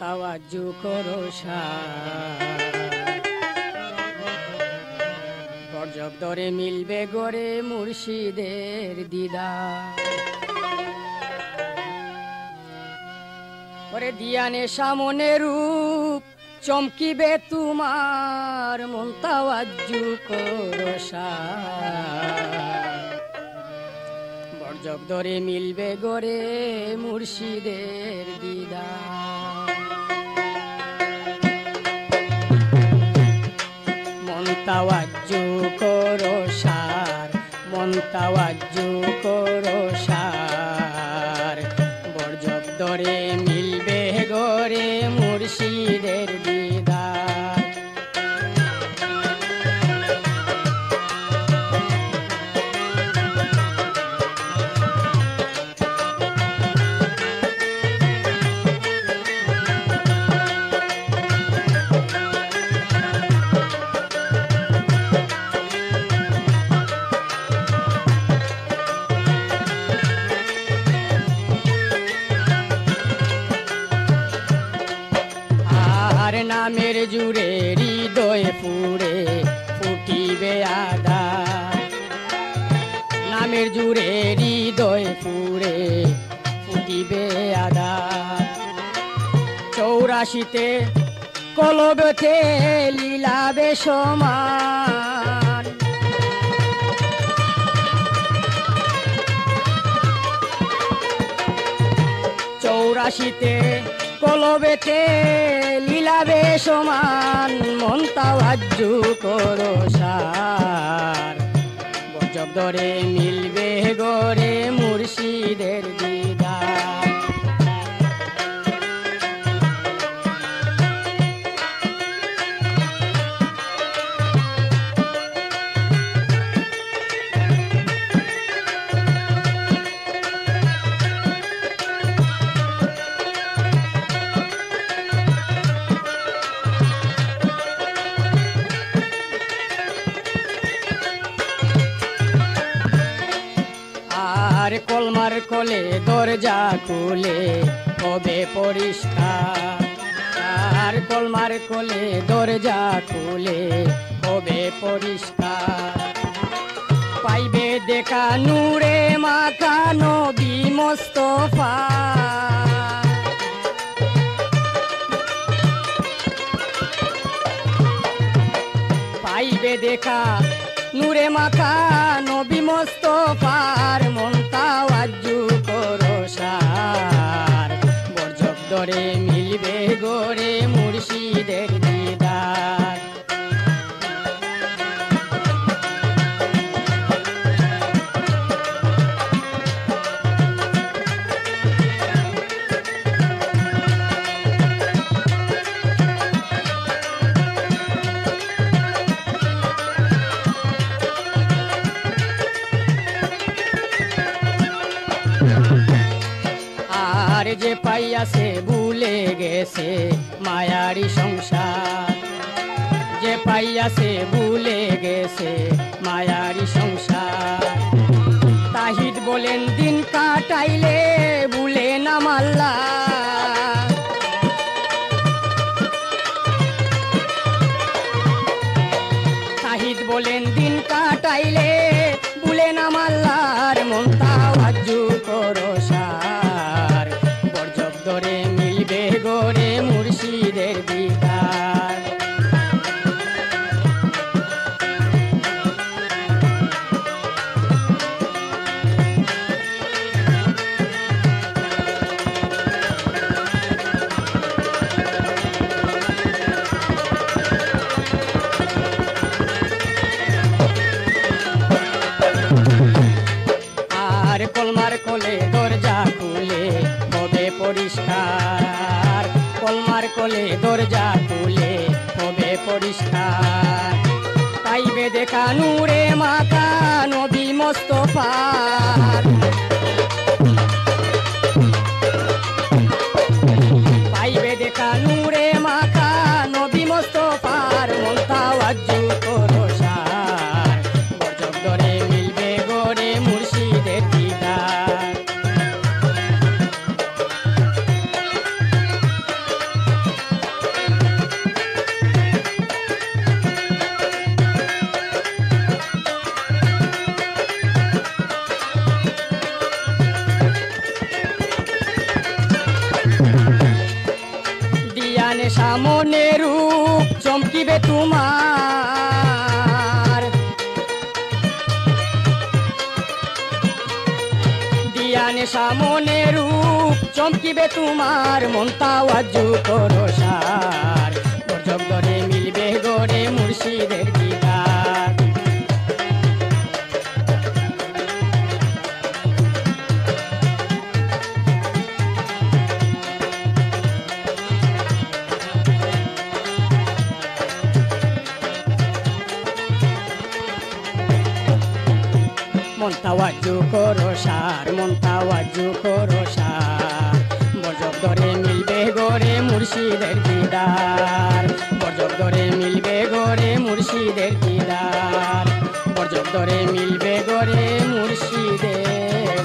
তাওয়াজ্জু করো গর্জব দরে মিলবে গরে মুর্শিদের দিদার। ওরে দিয়ানে সামনে রূপ চমকিবে তোমার, মন তাওয়াজ্জু করো গর্জব দরে মিলবে গরে মুর্শিদের দিদার। মন তাওয়াজ্জু করো মন তাওয়াজ্জু করো গর্জব দরে মিলবে গরে মুর্শিদের দিদার। নামের জুড়ে হৃদয় পুরে ফুটিবে আদার, নামের জুড়ে হৃদয় পুরে ফুটিবে আদার। 84তে কলবেতে লীলাবে সমান, 84তে কলবেতে লীলাবে সমান। মন তাওয়াজ্জু করো গর্জব দরে মিলবে গরে মুর্শিদের দিদার। কলমার কোলে দরজা খুলে হবে পরিষ্কার, কলমার কোলে দরজা খুলে হবে পরিষ্কার। পাইবে দেখা নূরে মাখা নবী মুস্তাফা, পাইবে দেখা নূরে মাখা নবী মুস্তাফার। মন তাওয়াজ্জু করো গর্জব দরে মিলবে গরে মুর্শিদের দিদার। আর যে পাইয়াছে ভুলে গেছে মায়ারি সংসার, যে পাইয়াছে ভুলে গেছে মায়ারি সংসার। তাহিদ বলেন দিন কাটাইলে ভুলে না মাল্লা, তাহিদ বলেন দিন কাটাইলে ভুলে না মাল্লার। মন তাওয়াজ্জু করো গর্জব দরে মিলবে গরে মুর্শিদের দিদার। আর কলমার কোলে দরজা খুলে হবে পরিষ্কার, কলমার কোলে দরজা খুলে হবে পরিষ্কার। পাইবে দেখা নূরে মাখা নবী মুস্তাফার, পাইবে দেখা নূরে মাখা নবী মুস্তাফার। মন তাওয়াজ্জু করো গর্জব দরে মিলবে গরে মুর্শিদের দিদার। সামনে রূপ চমকিবে তোমার, দিয়ানে সামনে রূপ চমকিবে তোমার, মনটা ওয়াজু করো সার, বর্জক ধরে মিলবে গড়ে মুর্শিদের দিদার। মনটা ওয়াজু করো সার, মনটা ওয়াজু করো সার, বর্জক ধরে মিলবে গড়ে মুর্শিদের দিদার, বর্জক ধরে মিলবে গড়ে মুর্শিদের দিদার, বর্জক ধরে মিলবে গড়ে মুর্শিদের